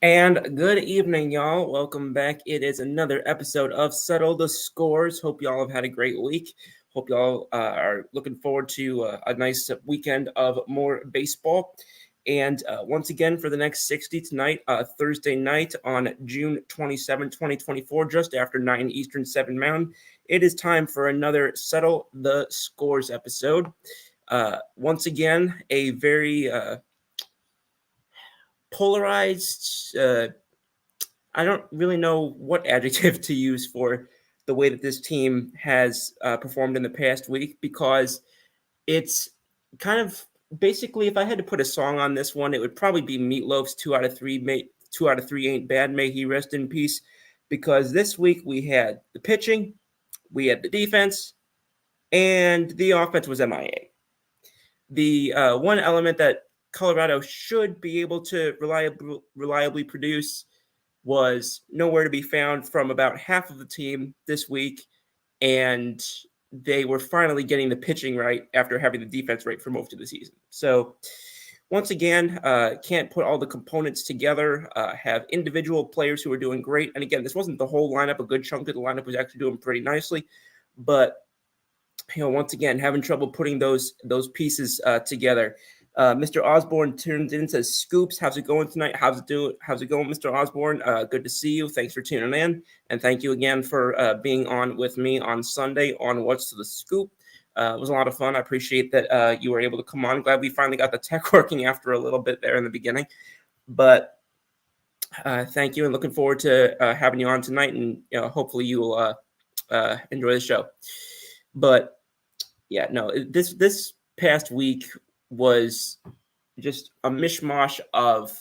And good evening, y'all. Welcome back. It is another episode of Settle the SCoors. Hope y'all have had a great week. Hope y'all are looking forward to a nice weekend of more baseball. And once again, for the next 60 tonight, Thursday night on June 27, 2024, just after 9 Eastern, 7 Mountain, it is time for another Settle the SCoors episode. Once again, a very polarized, I don't really know what adjective to use for the way that this team has performed in the past week, because it's kind of basically, if I had to put a song on this one, it would probably be Meatloaf's 2 out of 3, 2 out of 3 ain't bad, may he rest in peace, because this week we had the pitching, we had the defense, and the offense was MIA. The one element that Colorado should be able to reliably produce was nowhere to be found from about half of the team this week, and they were finally getting the pitching right after having the defense right for most of the season. So once again, can't put all the components together, have individual players who are doing great. And again, this wasn't the whole lineup. A good chunk of the lineup was actually doing pretty nicely, but once again, having trouble putting those pieces together. Mr. Osborne tuned in, says, "Scoops, how's it going tonight? How's it going, Mr. Osborne? Good to see you. Thanks for tuning in, and thank you again for being on with me on Sunday on What's the Scoop. It was a lot of fun. I appreciate that you were able to come on. Glad we finally got the tech working after a little bit there in the beginning, but thank you, and looking forward to having you on tonight, and hopefully you will enjoy the show. But yeah, no, this past week was just a mishmash of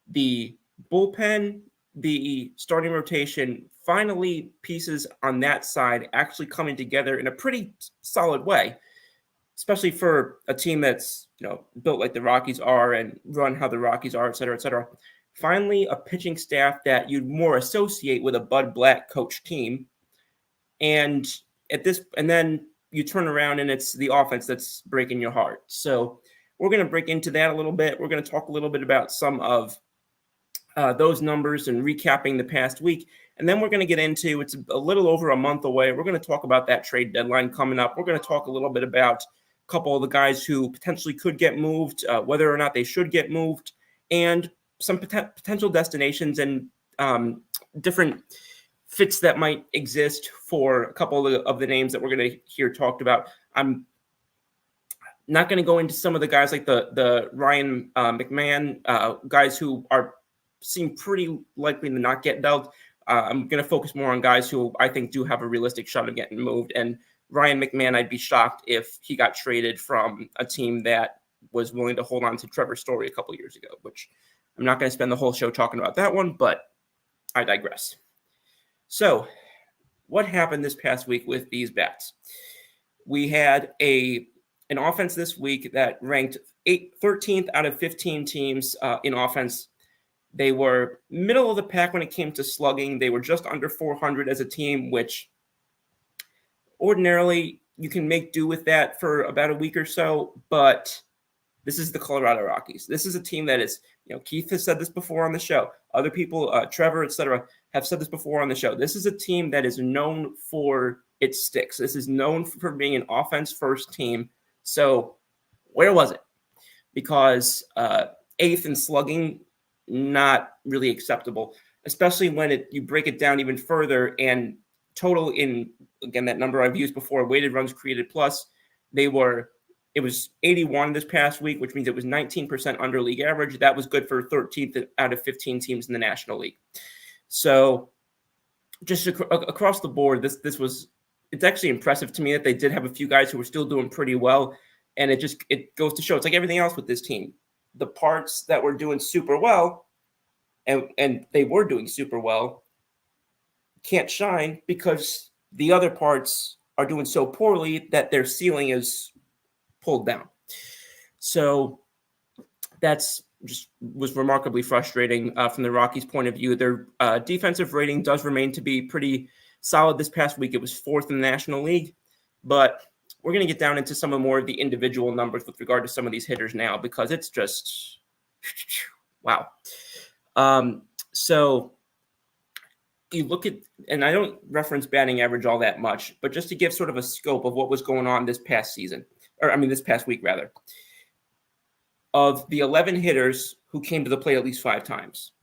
the bullpen, the starting rotation, finally pieces on that side actually coming together in a pretty solid way, especially for a team that's built like the Rockies are and run how the Rockies are, et cetera, et cetera. Finally, a pitching staff that you'd more associate with a Bud Black coach team, and then you turn around and it's the offense that's breaking your heart. So we're going to break into that a little bit. We're going to talk a little bit about some of those numbers and recapping the past week. And then we're going to get into, it's a little over a month away, we're going to talk about that trade deadline coming up. We're going to talk a little bit about a couple of the guys who potentially could get moved, whether or not they should get moved, and some potential destinations and different fits that might exist for a couple of the names that we're going to hear talked about. I'm not going to go into some of the guys like the Ryan McMahon guys who seem pretty likely to not get dealt. I'm going to focus more on guys who I think do have a realistic shot of getting moved. And Ryan McMahon, I'd be shocked if he got traded from a team that was willing to hold on to Trevor Story a couple years ago, which I'm not going to spend the whole show talking about that one, but I digress. So what happened this past week with these bats? We had an offense this week that ranked 13th out of 15 teams in offense. They were middle of the pack when it came to slugging. They were just under 400 as a team, which ordinarily you can make do with that for about a week or so, but this is the Colorado Rockies. This is a team that is, Keith has said this before on the show. Other people, Trevor, etc., have said this before on the show. This is a team that is known for its sticks. This is known for being an offense-first team. So where was it? Because eighth in slugging, not really acceptable, especially when you break it down even further and total in, again, that number I've used before, weighted runs created plus, it was 81 this past week, which means it was 19% under league average. That was good for 13th out of 15 teams in the National League. So just across the board, it's actually impressive to me that they did have a few guys who were still doing pretty well. And it goes to show, it's like everything else with this team. The parts that were doing super well, and they were doing super well, can't shine because the other parts are doing so poorly that their ceiling is pulled down. So that's just was remarkably frustrating from the Rockies' point of view. Their defensive rating does remain to be pretty solid this past week. It was 4th in the National League, but we're going to get down into some of more of the individual numbers with regard to some of these hitters now, because it's just wow. So you look at, and I don't reference batting average all that much, but just to give sort of a scope of what was going on this past week rather. Of the 11 hitters who came to the plate at least 5 times,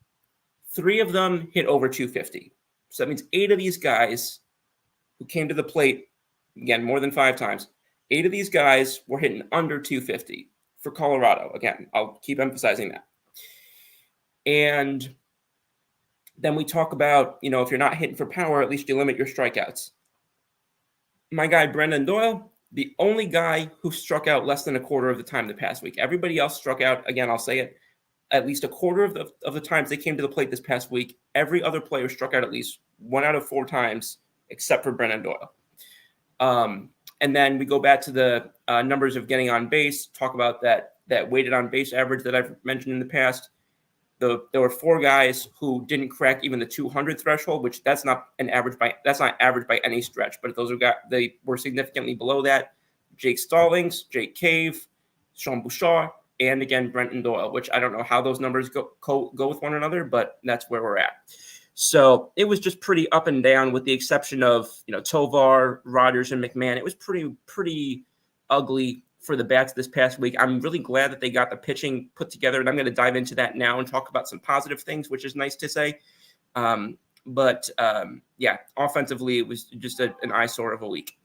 3 of them hit over 250. So that means 8 of these guys who came to the plate, again, more than 5 times, 8 of these guys were hitting under 250 for Colorado. Again, I'll keep emphasizing that. And then we talk about, if you're not hitting for power, at least you limit your strikeouts. My guy, Brendan Doyle, the only guy who struck out less than a quarter of the time the past week. Everybody else struck out, again, I'll say it, at least a quarter of the times they came to the plate this past week. Every other player struck out at least 1 out of 4 times, except for Brendan Doyle. And then we go back to the numbers of getting on base, talk about that weighted on base average that I've mentioned in the past. There were 4 guys who didn't crack even the 200 threshold, which that's not average by any stretch, but they were significantly below that. Jake Stallings, Jake Cave, Sean Bouchard, and again Brendan Doyle, which I don't know how those numbers go with one another, but that's where we're at. So it was just pretty up and down, with the exception of Tovar, Rodgers, and McMahon. It was pretty ugly for the bats this past week. I'm really glad that they got the pitching put together, and I'm going to dive into that now and talk about some positive things, which is nice to say. But offensively, it was just an eyesore of a week.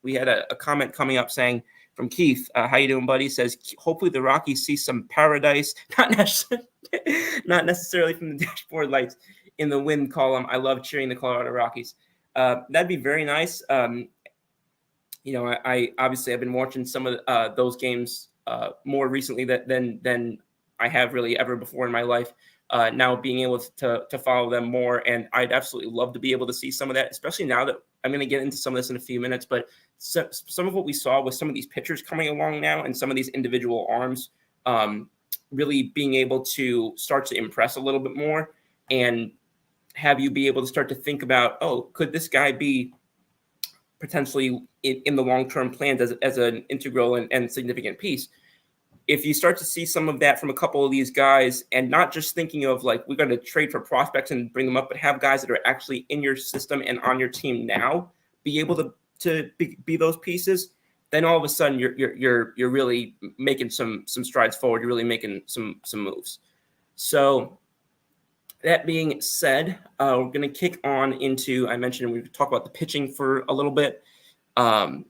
We had a comment coming up saying from Keith, how you doing, buddy? Says, hopefully the Rockies see some paradise, not necessarily from the dashboard lights in the win column. I love cheering the Colorado Rockies. That'd be very nice. I obviously I've been watching some of those games more recently than I have really ever before in my life. Now being able to follow them more, and I'd absolutely love to be able to see some of that, especially now that I'm going to get into some of this in a few minutes. But some of what we saw with some of these pitchers coming along now, and some of these individual arms really being able to start to impress a little bit more, and have you be able to start to think about, could this guy be potentially in the long-term plans as an integral and significant piece? If you start to see some of that from a couple of these guys, and not just thinking of like, we're going to trade for prospects and bring them up, but have guys that are actually in your system and on your team now be able to be those pieces, then all of a sudden you're really making some strides forward. You're really making some moves. So that being said, we're going to kick on into, I mentioned we talk about the pitching for a little bit, and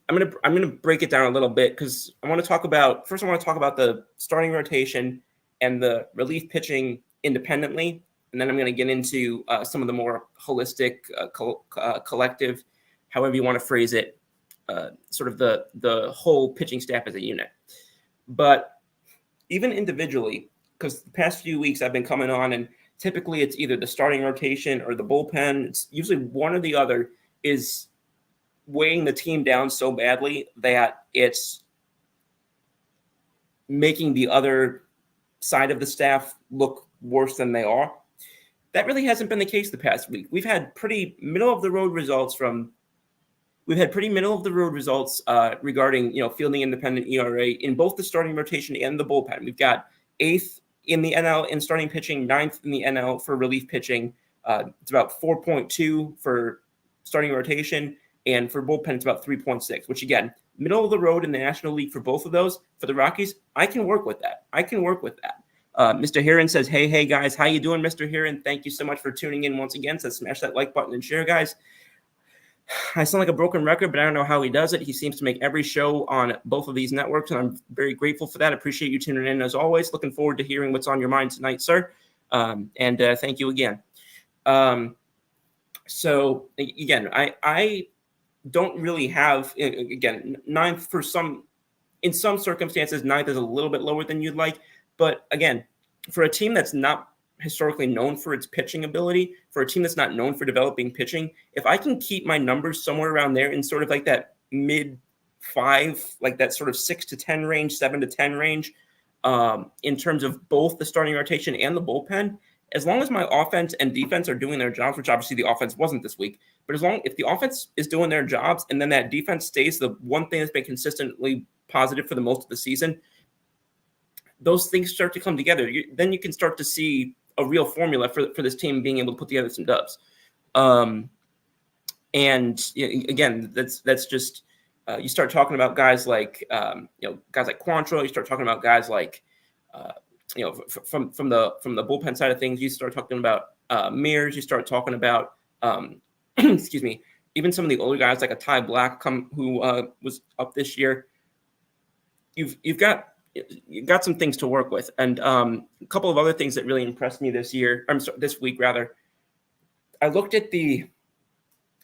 I'm gonna break it down a little bit, because I want to talk about the starting rotation and the relief pitching independently, and then I'm going to get into some of the more holistic, collective, however you want to phrase it, sort of the whole pitching staff as a unit. But even individually, because the past few weeks I've been coming on, and typically it's either the starting rotation or the bullpen. It's usually one or the other is weighing the team down so badly that it's making the other side of the staff look worse than they are. That really hasn't been the case the past week. We've had pretty middle of the road results regarding fielding independent ERA in both the starting rotation and the bullpen. We've got 8th in the NL in starting pitching, 9th in the NL for relief pitching. It's about 4.2 for starting rotation, and for bullpen it's about 3.6, which again, middle of the road in the National League for both of those. For the Rockies, I can work with that. Mr. Heron says, hey guys, how you doing, Mr. Heron? Thank you so much for tuning in once again. Says smash that like button and share, guys. I sound like a broken record, but I don't know how he does it. He seems to make every show on both of these networks, and I'm very grateful for that. I appreciate you tuning in as always. Looking forward to hearing what's on your mind tonight, sir. And thank you again. So again, I don't really have, again, ninth for some, in some circumstances, ninth is a little bit lower than you'd like. But again, for a team that's not historically known for its pitching ability, for a team that's not known for developing pitching, if I can keep my numbers somewhere around there in sort of like that mid 5, like that sort of 6 to 10 range, 7 to 10 range, in terms of both the starting rotation and the bullpen, as long as my offense and defense are doing their jobs, which obviously the offense wasn't this week, but if the offense is doing their jobs and then that defense stays the one thing that's been consistently positive for the most of the season, those things start to come together. Then you can start to see a real formula for this team being able to put together some dubs. And again, that's just you start talking about guys like guys like Quantrill. You start talking about guys like from the bullpen side of things. You start talking about Mears. You start talking about excuse me, even some of the older guys like a Ty Black who was up this year. You've got some things to work with, and a couple of other things that really impressed me this week rather. I looked at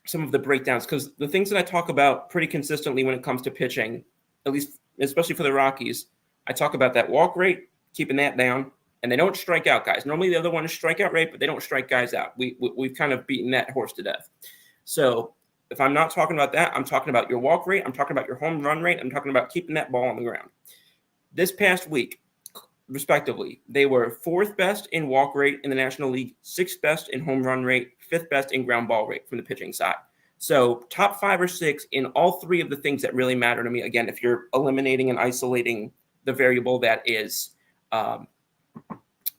some of the breakdowns, because the things that I talk about pretty consistently when it comes to pitching, at least especially for the Rockies, I talk about that walk rate, keeping that down, and they don't strike out guys. Normally the other one is strikeout rate, but they don't strike guys out. We've kind of beaten that horse to death. So if I'm not talking about that, I'm talking about your walk rate, I'm talking about your home run rate, I'm talking about keeping that ball on the ground. This past week, respectively, they were 4th best in walk rate in the National League, 6th best in home run rate, 5th best in ground ball rate from the pitching side. So top 5 or 6 in all 3 of the things that really matter to me. Again, if you're eliminating and isolating the variable that is the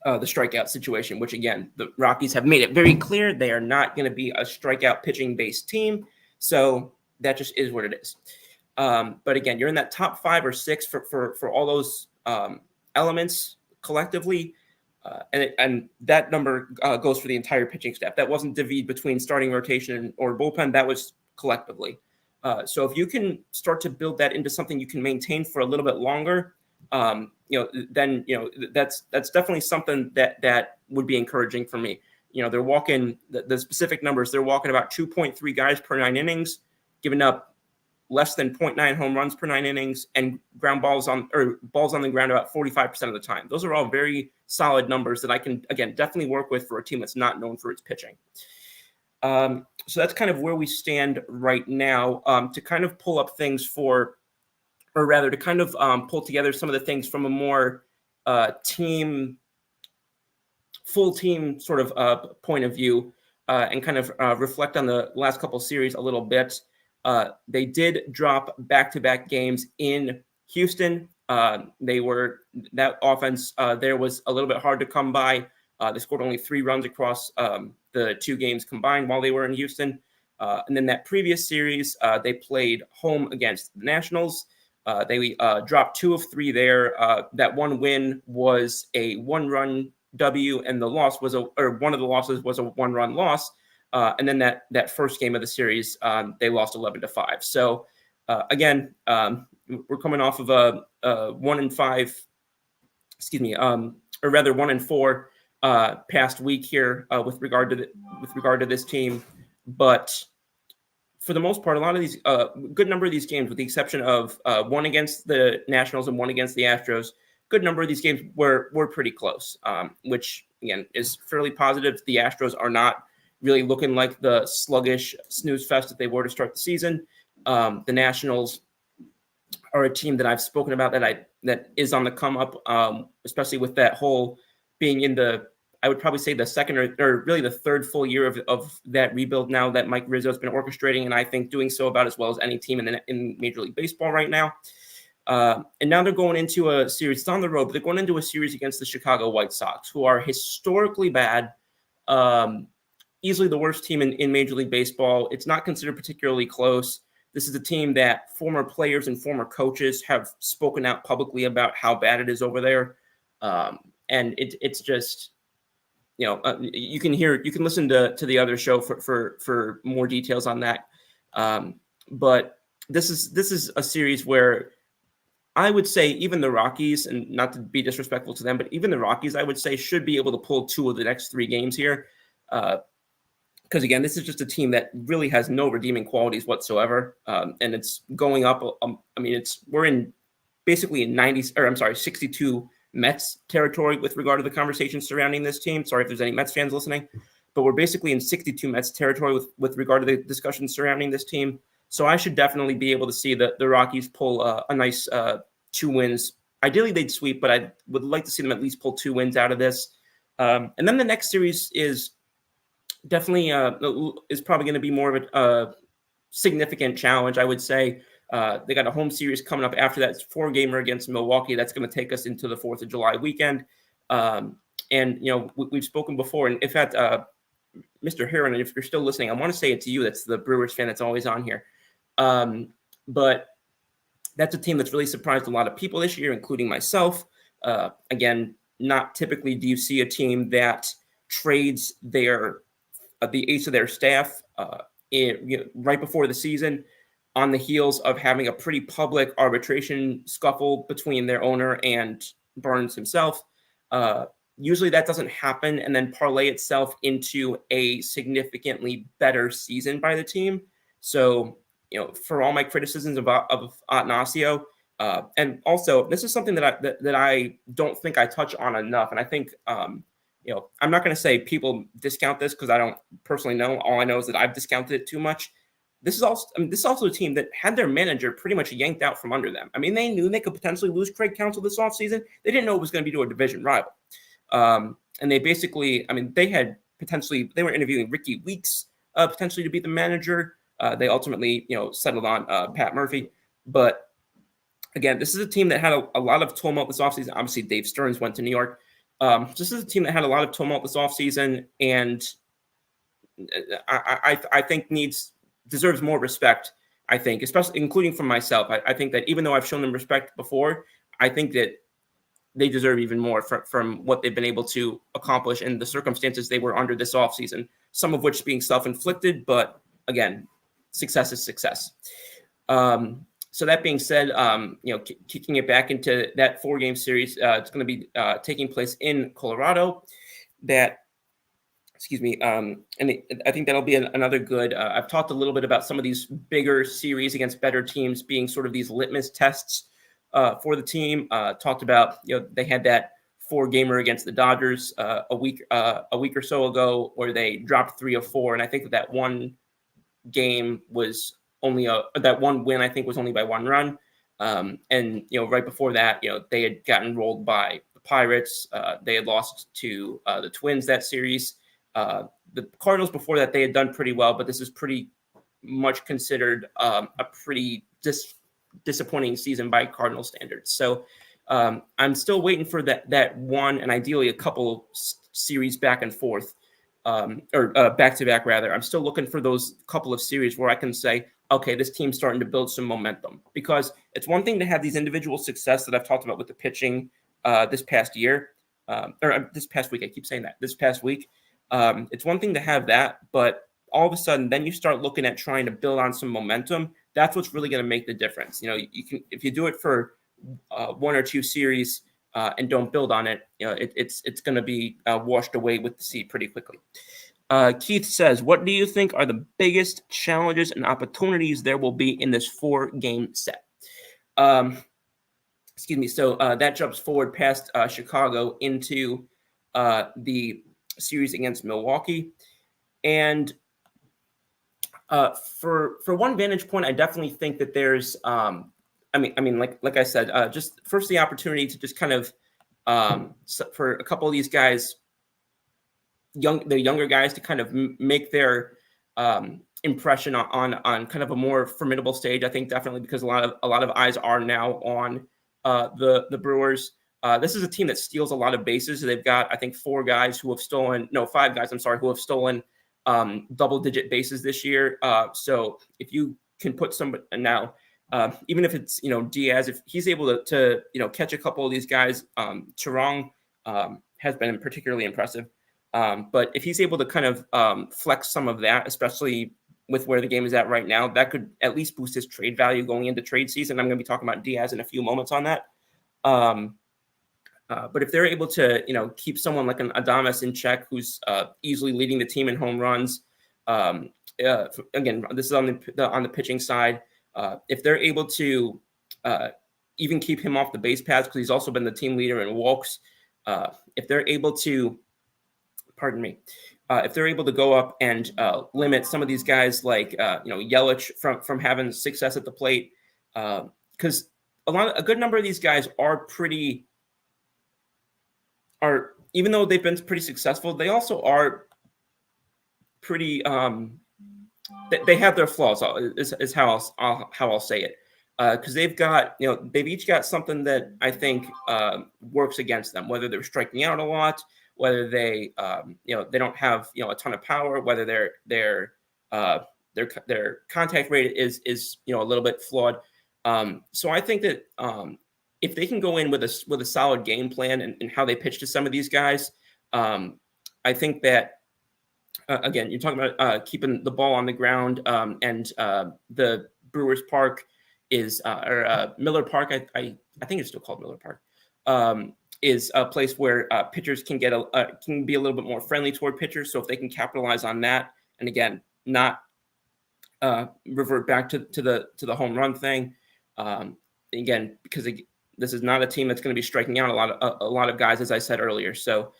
strikeout situation, which again, the Rockies have made it very clear they are not going to be a strikeout pitching-based team. So that just is what it is. But again, you're in that top 5 or 6 for all those elements collectively, and that number goes for the entire pitching staff. That wasn't divided between starting rotation or bullpen. That was collectively. So if you can start to build that into something you can maintain for a little bit longer, then that's definitely something that would be encouraging for me. They're walking the specific numbers. They're walking about 2.3 guys per 9 innings, giving up less than 0.9 home runs per 9 innings, and balls on the ground about 45% of the time. Those are all very solid numbers that I can, again, definitely work with for a team that's not known for its pitching. So that's kind of where we stand right now. To kind of pull up things pull together some of the things from a more full team sort of point of view, and kind of reflect on the last couple series a little bit. They did drop back-to-back games in Houston. That offense there was a little bit hard to come by. They scored only 3 runs across the 2 games combined while they were in Houston. And then that previous series, they played home against the Nationals. They dropped 2 of 3 there. That one win was a 1-run W, and the loss was one of the losses was a 1-run loss. And then that first game of the series, they lost 11-5. So again, we're coming off of a 1-5, or rather 1-4 past week here with regard to this team. But for the most part, a lot of these, good number of these games, with the exception of one against the Nationals and one against the Astros, good number of these games were pretty close, which again is fairly positive. The Astros are not really looking like the sluggish snooze fest that they were to start the season. The Nationals are a team that I've spoken about that is on the come up, especially with that whole being in I would probably say the second or really the third full year of that rebuild now that Mike Rizzo has been orchestrating, and I think doing so about as well as any team in Major League Baseball right now. And now they're going into a series. It's on the road, but they're going into a series against the Chicago White Sox, who are historically bad. Easily the worst team in Major League Baseball. It's not considered particularly close. This is a team that former players and former coaches have spoken out publicly about how bad it is over there. And it's just, you can listen to the other show for more details on that. But this is a series where I would say even the Rockies, and not to be disrespectful to them, but even the Rockies, I would say, should be able to pull 2 of the next 3 games here. Because again, this is just a team that really has no redeeming qualities whatsoever, and it's going up. We're in basically in 62 Mets territory with regard to the conversation surrounding this team. Sorry if there's any Mets fans listening, but we're basically in 62 Mets territory with regard to the discussion surrounding this team. So I should definitely be able to see the Rockies pull a nice 2 wins. Ideally, they'd sweep, but I would like to see them at least pull 2 wins out of this. And then the next series is definitely is probably going to be more of a significant challenge, I would say. They got a home series coming up after that. It's 4-gamer against Milwaukee. That's going to take us into the 4th of July weekend. And we've spoken before. And in fact, Mr. Heron, if you're still listening, I want to say it to you. That's the Brewers fan that's always on here. But that's a team that's really surprised a lot of people this year, including myself. Again, not typically do you see a team that trades the ace of their staff right before the season, on the heels of having a pretty public arbitration scuffle between their owner and Burns himself. Usually that doesn't happen and then parlay itself into a significantly better season by the team. So, for all my criticisms of Attanasio, and also this is something that I don't think I touch on enough. And I think, I'm not going to say people discount this because I don't personally know. All I know is that I've discounted it too much. This is also a team that had their manager pretty much yanked out from under them. I mean, they knew they could potentially lose Craig Counsell this offseason. They didn't know it was going to be to a division rival. And they basically, they were interviewing Ricky Weeks potentially to be the manager. They ultimately, settled on Pat Murphy. But again, this is a team that had a lot of tumult this offseason. Obviously, Dave Stearns went to New York. This is a team that had a lot of tumult this offseason, and I think deserves more respect, I think, especially including from myself. I think that even though I've shown them respect before, I think that they deserve even more from what they've been able to accomplish in the circumstances they were under this offseason, some of which being self-inflicted, but again, success is success. So that being said, kicking it back into that 4-game series, it's going to be taking place in Colorado. And I think that'll be another good. I've talked a little bit about some of these bigger series against better teams being sort of these litmus tests for the team. Talked about they had that 4-gamer against the Dodgers a week or so ago, where they dropped 3 of 4, and I think that one game was only that one win, I think, was only by 1 run. And right before that, they had gotten rolled by the Pirates. They had lost to the Twins that series. The Cardinals before that, they had done pretty well, but this is pretty much considered a pretty disappointing season by Cardinal standards. So I'm still waiting for that one, and ideally a couple series back and forth, or back to back rather. I'm still looking for those couple of series where I can say, okay, this team's starting to build some momentum, because it's one thing to have these individual success that I've talked about with the pitching this past year, or this past week. I keep saying that, this past week. It's one thing to have that, but all of a sudden, then you start looking at trying to build on some momentum. That's what's really going to make the difference. You can, if you do it for 1 or 2 series and don't build on it, it's going to be washed away with the sea pretty quickly. Keith says, what do you think are the biggest challenges and opportunities there will be in this 4-game set? So that jumps forward past Chicago into the series against Milwaukee. And for one vantage point, I definitely think that there's, like I said, just first the opportunity to just kind of, for a couple of these guys, the younger guys, to kind of make their impression on kind of a more formidable stage. I think definitely because a lot of eyes are now on the Brewers. This is a team that steals a lot of bases. They've got, I think, 5 guys, who have stolen double-digit bases this year. So if you can put somebody now, even if it's Diaz, if he's able to catch a couple of these guys, Charong, has been particularly impressive. But if he's able to kind of flex some of that, especially with where the game is at right now, that could at least boost his trade value going into trade season. I'm going to be talking about Diaz in a few moments on that. But if they're able to, keep someone like an Adames in check, who's easily leading the team in home runs, again, this is on the pitching side. If they're able to even keep him off the base paths, because he's also been the team leader in walks, if they're able to, if they're able to go up and limit some of these guys like Yelich from having success at the plate, because a good number of these guys are even though they've been pretty successful, they also are pretty they have their flaws, is how I'll say it, because they've each got something that I think works against them, whether they're striking out a lot, whether they they don't have a ton of power, whether their contact rate is a little bit flawed. So I think that if they can go in with a solid game plan and how they pitch to some of these guys, I think that again, you're talking about keeping the ball on the ground, and the Brewers Park is or Miller Park. I think it's still called Miller Park. Is a place where pitchers can be a little bit more friendly toward pitchers. So if they can capitalize on that, and again, not revert back to the home run thing, again, because this is not a team that's going to be striking out a lot of guys, as I said earlier. So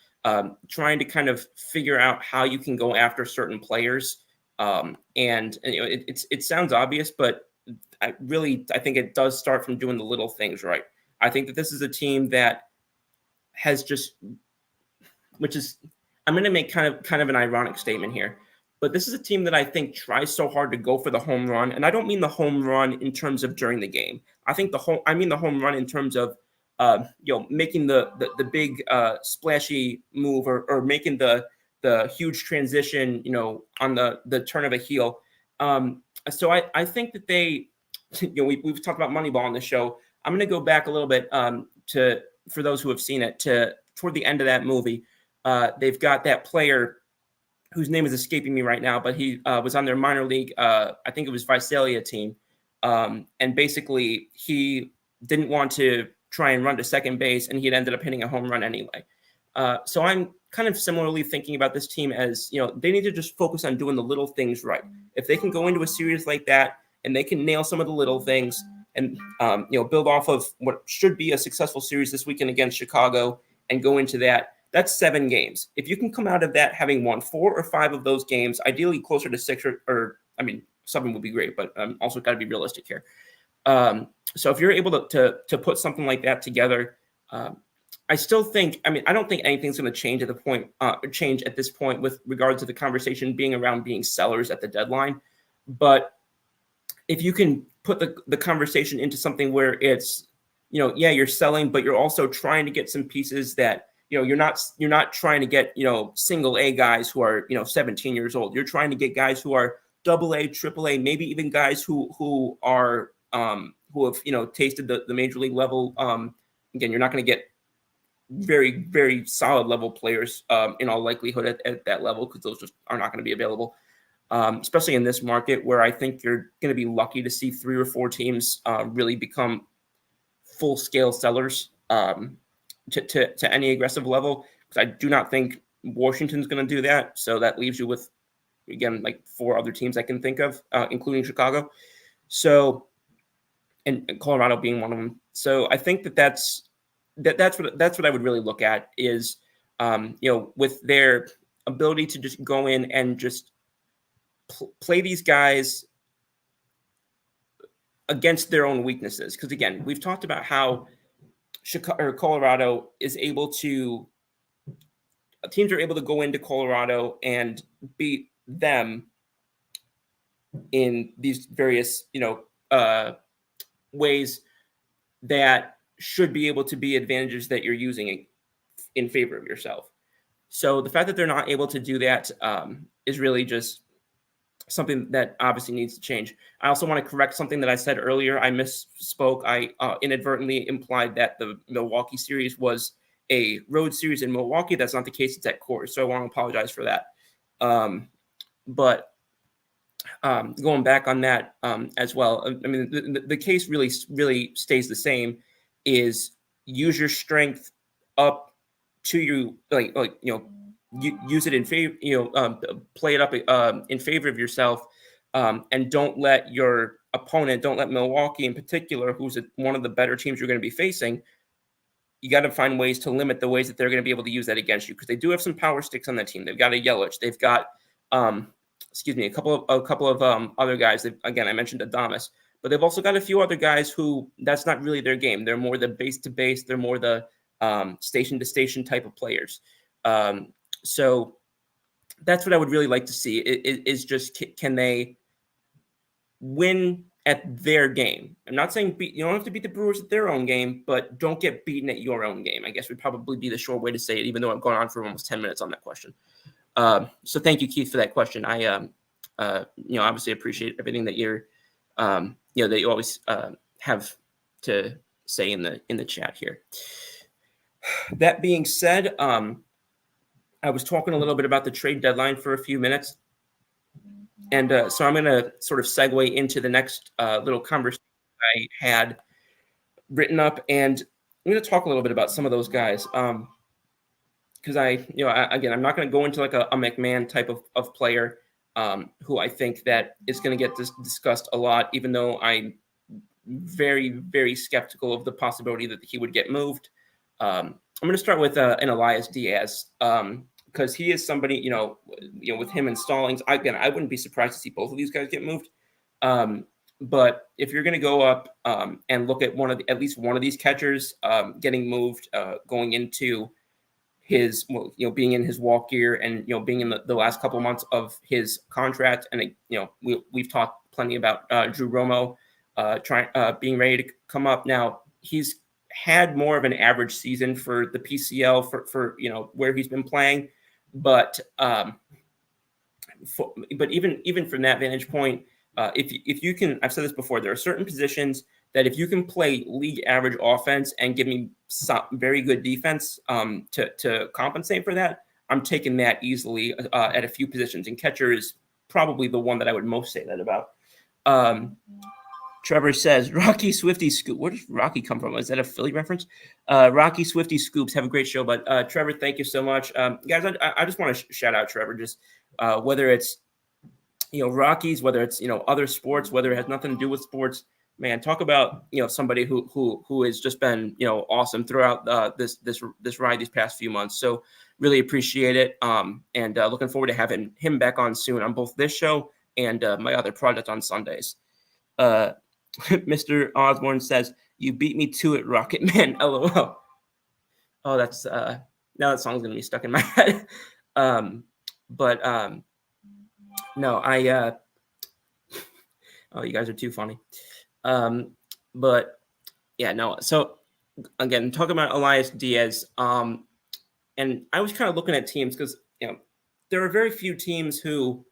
trying to kind of figure out how you can go after certain players, and it sounds obvious, but I think it does start from doing the little things right. I think that this is a team that has I'm going to make kind of an ironic statement here, but this is a team that I think tries so hard to go for the home run, and I don't mean the home run in terms of during the game. I mean the home run in terms of making the big splashy move, or making the huge transition on the turn of a heel. So I think that they we've talked about Moneyball on the show. I'm going to go back a little bit for those who have seen it, toward the end of that movie. They've got that player whose name is escaping me right now, but he was on their minor league, I think it was Visalia team. And basically he didn't want to try and run to second base, and he had ended up hitting a home run anyway. So I'm kind of similarly thinking about this team as, they need to just focus on doing the little things right. If they can go into a series like that and they can nail some of the little things, and build off of what should be a successful series this weekend against Chicago, and go into that, that's 7 games. If you can come out of that having won 4 or 5 of those games, ideally closer to 6, or 7 would be great, but also got to be realistic here. So if you're able to put something like that together, I still think, I don't think anything's going to change at this point with regard to the conversation being around being sellers at the deadline. But if you can put the conversation into something where it's, you're selling, but you're also trying to get some pieces that, you're not trying to get, single A guys who are, 17 years old. You're trying to get guys who are double A, triple A, maybe even guys who are, who have, tasted the major league level. Again, you're not going to get very, very solid level players in all likelihood at that level, because those just are not going to be available. Especially in this market, where I think you're going to be lucky to see 3 or 4 teams really become full-scale sellers to any aggressive level, because I do not think Washington's going to do that. So that leaves you with, again, like 4 other teams I can think of, including Chicago. So, and Colorado being one of them. So I think that's what I would really look at is, with their ability to just go in and just play these guys against their own weaknesses. Because again, we've talked about how Colorado is able to, teams are able to go into Colorado and beat them in these various, ways that should be able to be advantages that you're using in favor of yourself. So the fact that they're not able to do that is really just something that obviously needs to change. I also want to correct something that I said earlier. I misspoke. I inadvertently implied that the Milwaukee series was a road series in Milwaukee. That's not the case. It's at Coors. So I want to apologize for that. But going back on that as well, I mean, the case really stays the same. Is use your strength up to you, use it in favor, play it up in favor of yourself, and don't let your opponent, don't let Milwaukee in particular, who's one of the better teams you're going to be facing. You got to find ways to limit the ways that they're going to be able to use that against you, because they do have some power sticks on that team. They've got a Yelich. They've got, a couple of other guys. Again, I mentioned Adames, but they've also got a few other guys who that's not really their game. They're more the base to base. They're more the station to station type of players. So that's what I would really like to see is just can they win at their game. I'm not saying you don't have to beat the Brewers at their own game, but don't get beaten at your own game, I guess would probably be the short way to say it, even though I've gone on for almost 10 minutes on that question. So thank you, Keith, for that question. I, obviously appreciate everything that you're, that you always have to say in the chat here. That being said, I was talking a little bit about the trade deadline for a few minutes. And so I'm going to sort of segue into the next little conversation I had written up, and I'm going to talk a little bit about some of those guys. Because again, I'm not going to go into like a McMahon type of player who I think that is going to get discussed a lot, even though I'm very, very skeptical of the possibility that he would get moved. I'm going to start with an Elias Diaz. Because he is somebody, with him and Stallings, I wouldn't be surprised to see both of these guys get moved. But if you're going to go up and look at at least one of these catchers getting moved, going into his, being in his walk year and, being in the last couple of months of his contract. And, we've talked plenty about Drew Romo being ready to come up. Now, he's had more of an average season for the PCL for where he's been playing. But even from that vantage point, if you can, I've said this before, there are certain positions that if you can play league average offense and give me some very good defense to compensate for that, I'm taking that easily at a few positions. And catcher is probably the one that I would most say that about. Trevor says, Rocky Swifty Scoop. Where does Rocky come from? Is that a Philly reference? Rocky Swifty Scoops. Have a great show. But Trevor, thank you so much. Guys, I just want to shout out Trevor. Just whether it's, Rockies, whether it's, other sports, whether it has nothing to do with sports, man, talk about, somebody who has just been, awesome throughout this ride these past few months. So really appreciate it. And looking forward to having him back on soon on both this show and my other project on Sundays. Mr. Osborne says, "You beat me to it, Rocket Man." LOL. Oh, that's now that song's gonna be stuck in my head. No, oh, you guys are too funny. But yeah, no. So again, talking about Elias Diaz, and I was kind of looking at teams because there are very few teams who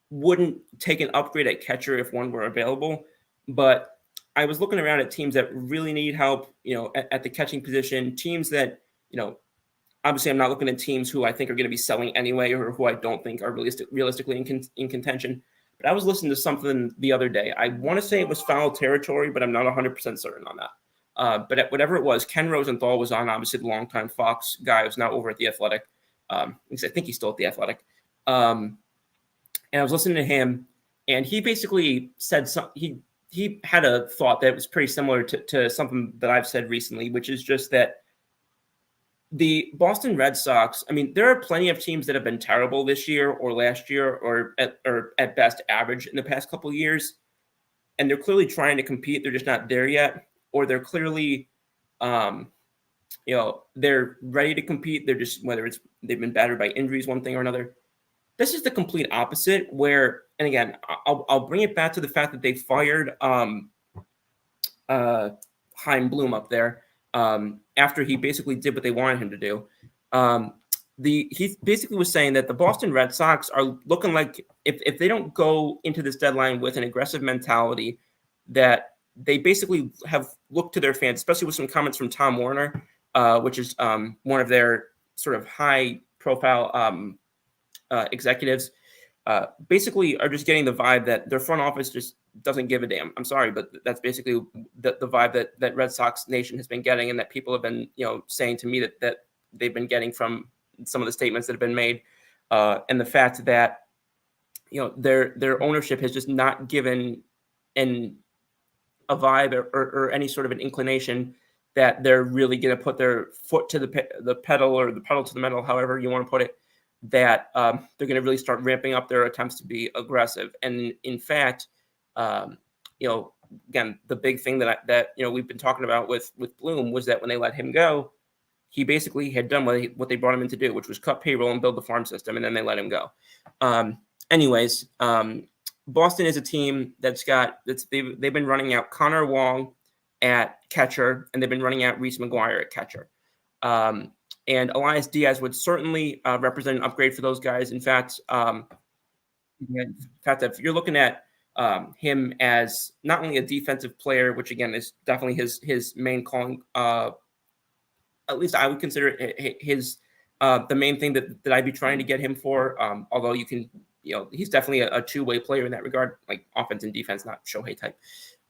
wouldn't take an upgrade at catcher if one were available. But I was looking around at teams that really need help, at the catching position, teams that, obviously I'm not looking at teams who I think are going to be selling anyway, or who I don't think are realistically in contention. But I was listening to something the other day. I want to say it was foul territory, but I'm not 100% certain on that. But whatever it was, Ken Rosenthal was on, obviously the longtime Fox guy who's now over at The Athletic. I think he's still at The Athletic. And I was listening to him, and he basically said he had a thought that was pretty similar to something that I've said recently, which is just that the Boston Red Sox, I mean, there are plenty of teams that have been terrible this year or last year or at best average in the past couple of years, and they're clearly trying to compete. They're just not there yet, or they're clearly, they're ready to compete. They're just, whether it's they've been battered by injuries, one thing or another. This is the complete opposite where, and again, I'll bring it back to the fact that they fired Chaim Bloom up there after he basically did what they wanted him to do. He basically was saying that the Boston Red Sox are looking like if they don't go into this deadline with an aggressive mentality, that they basically have looked to their fans, especially with some comments from Tom Werner, which is one of their sort of high profile executives, basically are just getting the vibe that their front office just doesn't give a damn. I'm sorry, but that's basically the vibe that Red Sox Nation has been getting, and that people have been, saying to me that they've been getting from some of the statements that have been made, and the fact that their ownership has just not given a vibe or any sort of an inclination that they're really going to put their foot to the pedal, or the pedal to the metal, however you want to put it, that they're going to really start ramping up their attempts to be aggressive. And in fact, again, the big thing that we've been talking about with Bloom was that when they let him go, he basically had done what they brought him in to do, which was cut payroll and build the farm system, and then they let him go. Anyways, Boston is a team they've been running out Connor Wong at catcher, and they've been running out Reese McGuire at catcher. And Elias Diaz would certainly represent an upgrade for those guys. In fact, if you're looking at him as not only a defensive player, which again is definitely his main calling, at least I would consider it his the main thing that I'd be trying to get him for. Although you can, he's definitely a two-way player in that regard, like offense and defense, not Shohei type.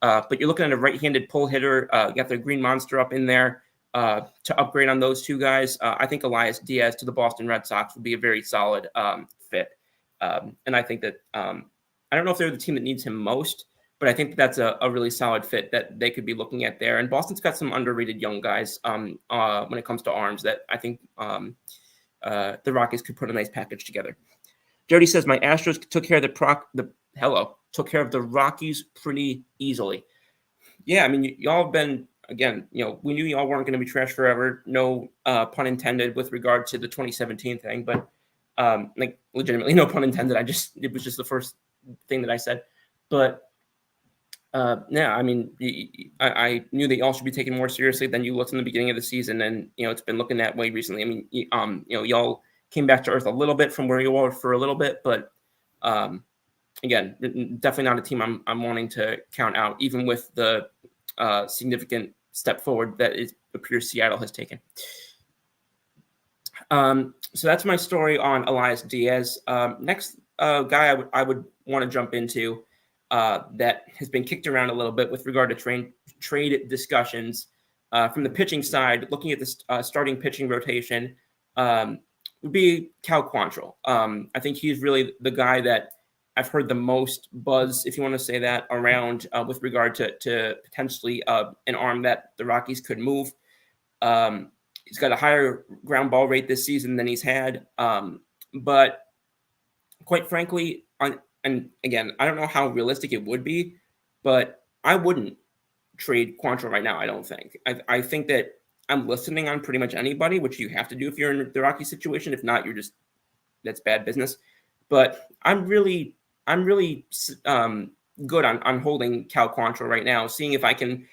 But you're looking at a right-handed pull hitter. You got the Green Monster up in there to upgrade on those two guys. I think Elias Diaz to the Boston Red Sox would be a very solid fit. And I think that I don't know if they're the team that needs him most, but I think that's a really solid fit that they could be looking at there. And Boston's got some underrated young guys when it comes to arms that I think the Rockies could put a nice package together. Jody says my Astros took care of the Rockies pretty easily. Yeah, I mean, y'all have been, again, we knew y'all weren't going to be trash forever. No pun intended with regard to the 2017 thing, but like legitimately no pun intended. It was just the first thing that I said. But yeah, I mean, I knew that y'all should be taken more seriously than you looked in the beginning of the season, and it's been looking that way recently. I mean, y'all came back to earth a little bit from where you were for a little bit, but again, definitely not a team I'm wanting to count out, even with the significant step forward that it appears Seattle has taken. So that's my story on Elias Diaz. Next guy I would want to jump into that has been kicked around a little bit with regard to trade discussions from the pitching side, looking at the starting pitching rotation, would be Cal Quantrill. I think he's really the guy that I've heard the most buzz, if you want to say that, around with regard to potentially an arm that the Rockies could move. He's got a higher ground ball rate this season than he's had. But quite frankly, and again, I don't know how realistic it would be, but I wouldn't trade Quantrill right now, I don't think. I think that I'm listening on pretty much anybody, which you have to do if you're in the Rocky situation. If not, that's bad business. But I'm really good on holding Cal Quantrill right now, seeing if I can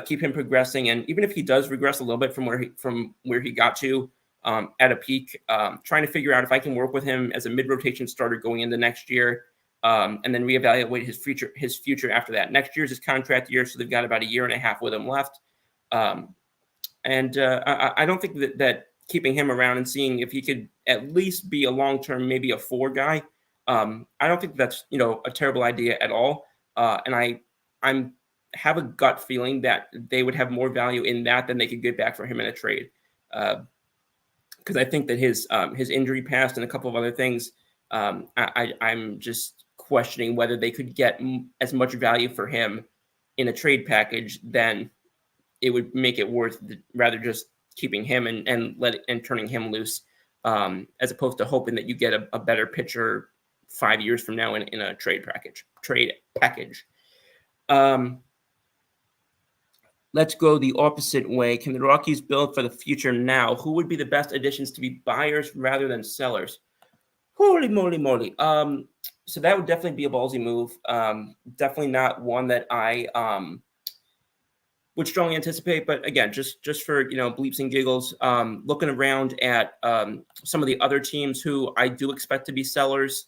keep him progressing. And even if he does regress a little bit from where he got to at a peak, trying to figure out if I can work with him as a mid-rotation starter going into next year, and then reevaluate his future after that. Next year is his contract year, so they've got about a year and a half with him left. And I don't think that keeping him around and seeing if he could at least be a long-term, maybe a 4 guy, I don't think that's a terrible idea at all. And I have a gut feeling that they would have more value in that than they could get back for him in a trade. Because I think that his injury past and a couple of other things, I'm just questioning whether they could get as much value for him in a trade package than it would make it worth rather just keeping him and turning him loose, as opposed to hoping that you get a better pitcher 5 years from now in a trade package. Let's go the opposite way. Can the Rockies build for the future now? Who would be the best additions to be buyers rather than sellers? Holy moly. So that would definitely be a ballsy move. Definitely not one that I would strongly anticipate. But again, just for bleeps and giggles, looking around at some of the other teams who I do expect to be sellers.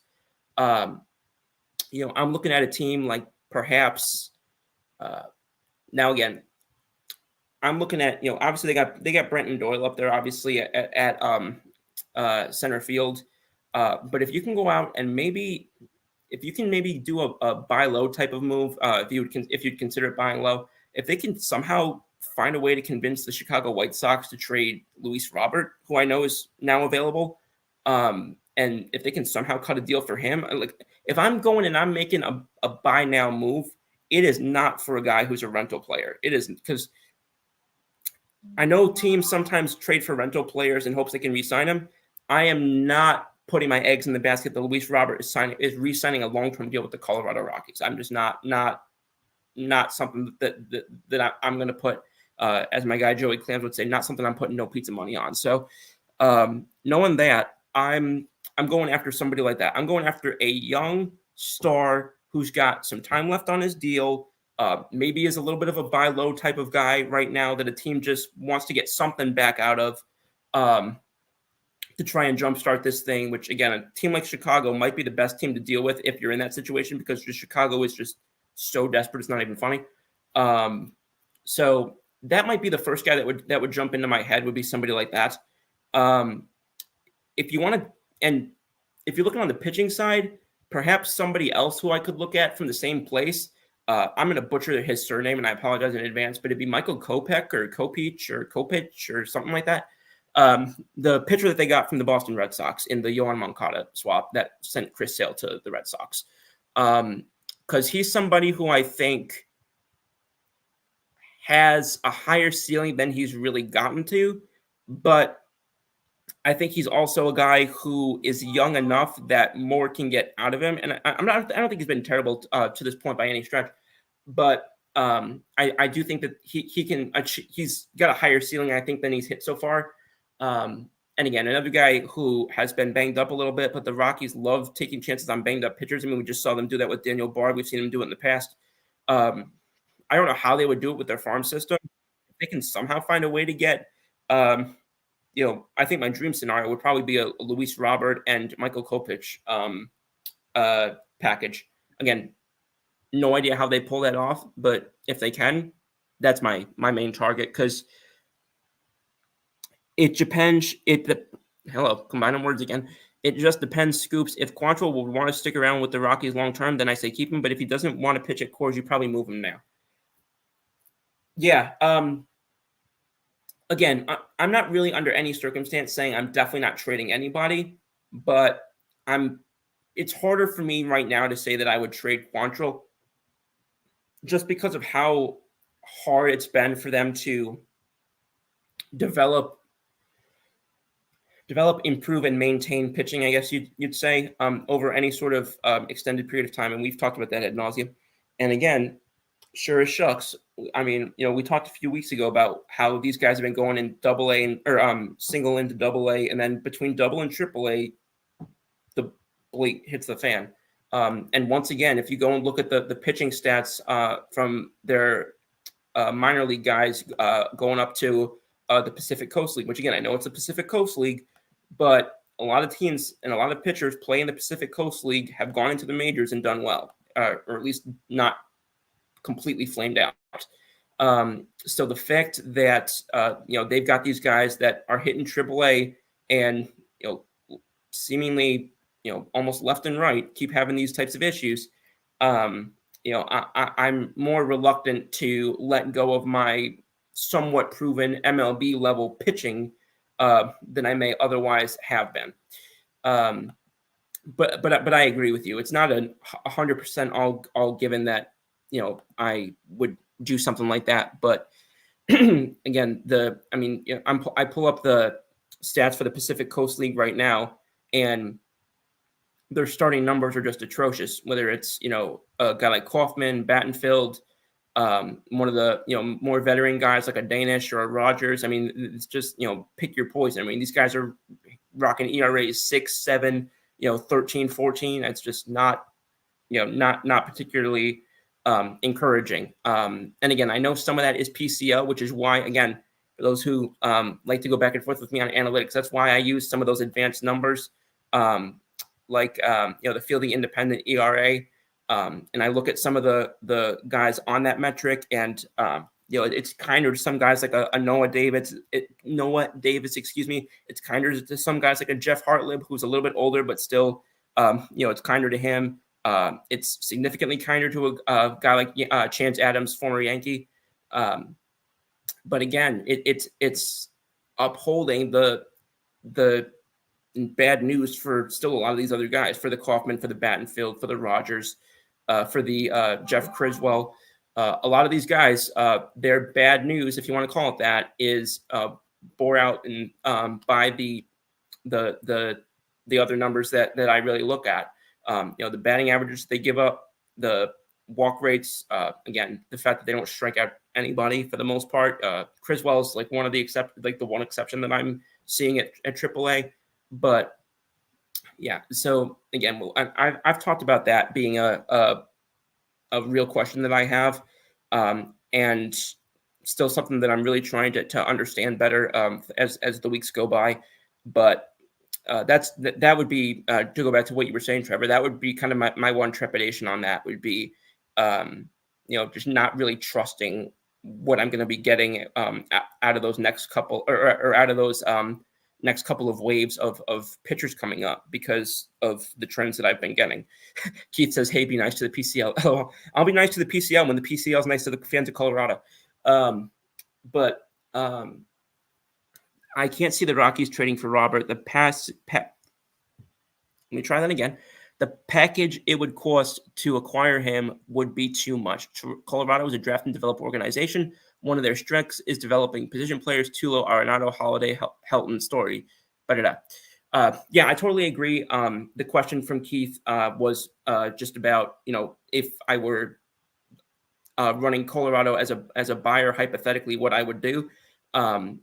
I'm looking at a team like perhaps now again. I'm looking at, obviously they got Brenton Doyle up there, obviously at center field. But if you can go out and if you can maybe do a buy low type of move, if you'd consider it buying low, if they can somehow find a way to convince the Chicago White Sox to trade Luis Robert, who I know is now available, and if they can somehow cut a deal for him, like if I'm going and I'm making a buy now move, it is not for a guy who's a rental player. It isn't, because I know teams sometimes trade for rental players in hopes they can re-sign them. I am not putting my eggs in the basket that Luis Robert is re-signing a long-term deal with the Colorado Rockies. I'm just not something that I'm going to put, as my guy Joey Clams would say, not something I'm putting no pizza money on. So knowing that, I'm going after somebody like that. I'm going after a young star who's got some time left on his deal. Maybe is a little bit of a buy low type of guy right now that a team just wants to get something back out of, to try and jumpstart this thing, which again, a team like Chicago might be the best team to deal with if you're in that situation, because Chicago is just so desperate. It's not even funny. So that might be the first guy that would jump into my head, would be somebody like that. If you want to, and if you're looking on the pitching side, perhaps somebody else who I could look at from the same place. I'm going to butcher his surname, and I apologize in advance, but it'd be Michael Kopech or Kopech or something like that. The pitcher that they got from the Boston Red Sox in the Yoán Moncada swap that sent Chris Sale to the Red Sox. Because he's somebody who I think has a higher ceiling than he's really gotten to, but I think he's also a guy who is young enough that more can get out of him. And I don't think he's been terrible to this point by any stretch, but I do think that he's got a higher ceiling, I think, than he's hit so far. And again, another guy who has been banged up a little bit, but the Rockies love taking chances on banged up pitchers. I mean, we just saw them do that with Daniel Bard. We've seen them do it in the past. I don't know how they would do it with their farm system. If they can somehow find a way to get, I think my dream scenario would probably be a Luis Robert and Michael Kopech package. Again, no idea how they pull that off, but if they can, that's my main target, because it depends. Combining words again. It just depends, Scoops. If Quantrill will want to stick around with the Rockies long term, then I say keep him. But if he doesn't want to pitch at Coors, you probably move him now. Yeah. Again, I'm not really under any circumstance saying I'm definitely not trading anybody, but it's harder for me right now to say that I would trade Quantrill, just because of how hard it's been for them to develop, improve, and maintain pitching, I guess you'd say, over any sort of extended period of time. And we've talked about that ad nauseum. And again, sure as shucks, I mean, we talked a few weeks ago about how these guys have been going in AA or single into AA, and then between double and AAA, the blade hits the fan. And once again, if you go and look at the pitching stats from their minor league guys going up to the Pacific Coast League, which again, I know it's the Pacific Coast League, but a lot of teams and a lot of pitchers play in the Pacific Coast League have gone into the majors and done well, or at least not completely flamed out. So the fact that they've got these guys that are hitting AAA and seemingly almost left and right keep having these types of issues, I'm more reluctant to let go of my somewhat proven MLB level pitching than I may otherwise have been. But I agree with you. It's not 100% all given that I would do something like that. But again, I pull up the stats for the Pacific Coast League right now, and their starting numbers are just atrocious. Whether it's a guy like Kaufman, Battenfield, one of the more veteran guys like a Danish or a Rogers. I mean, it's just pick your poison. I mean, these guys are rocking ERAs 6, 7, 13, 14. It's just not particularly encouraging. And again, I know some of that is PCO, which is why, again, for those who like to go back and forth with me on analytics, that's why I use some of those advanced numbers, like the fielding independent ERA. And I look at some of the guys on that metric, and it's kinder to some guys like a Noah Davis. Excuse me. It's kinder to some guys like a Jeff Hartlib, who's a little bit older, but still, it's kinder to him. It's significantly kinder to a guy like Chance Adams, former Yankee. But again, it's upholding the bad news for still a lot of these other guys, for the Kaufman, for the Battenfield, for the Rogers, for the Jeff Criswell. A lot of these guys, their bad news, if you want to call it that, is bore out by the other numbers that I really look at. The batting averages they give up, the walk rates, again, the fact that they don't strike out anybody for the most part. Criswell is like the one exception that I'm seeing at AAA. But yeah, so again, I've talked about that being a real question that I have, and still something that I'm really trying to understand better as the weeks go by. But that would be to go back to what you were saying, Trevor. That would be kind of my one trepidation on that would be, just not really trusting what I'm going to be getting out of those next couple or out of those next couple of waves of pitchers coming up because of the trends that I've been getting. Keith says, "Hey, be nice to the PCL." Oh, I'll be nice to the PCL when the PCL is nice to the fans of Colorado. But I can't see the Rockies trading for Robert. Let me try that again. The package it would cost to acquire him would be too much. Colorado is a draft and develop organization. One of their strengths is developing position players: Tulo, Arenado, Holiday, Helton, Story. Yeah, I totally agree. The question from Keith was just about, if I were running Colorado as a buyer, hypothetically, what I would do. I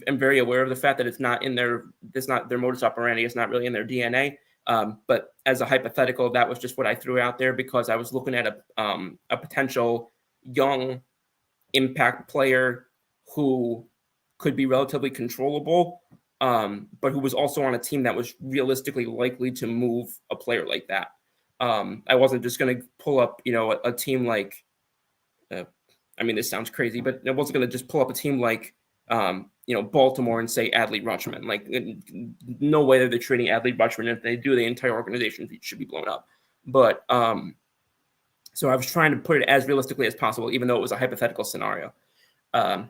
am very aware of the fact that it's not their modus operandi. It's not really in their DNA. But as a hypothetical, that was just what I threw out there because I was looking at a potential young impact player who could be relatively controllable, but who was also on a team that was realistically likely to move a player like that. I wasn't just going to pull up, a team like, this sounds crazy, but I wasn't going to just pull up a team like, Baltimore and say Adley Rutschman. Like, no way that they're trading Adley Rutschman. If they do, the entire organization should be blown up. But so I was trying to put it as realistically as possible, even though it was a hypothetical scenario,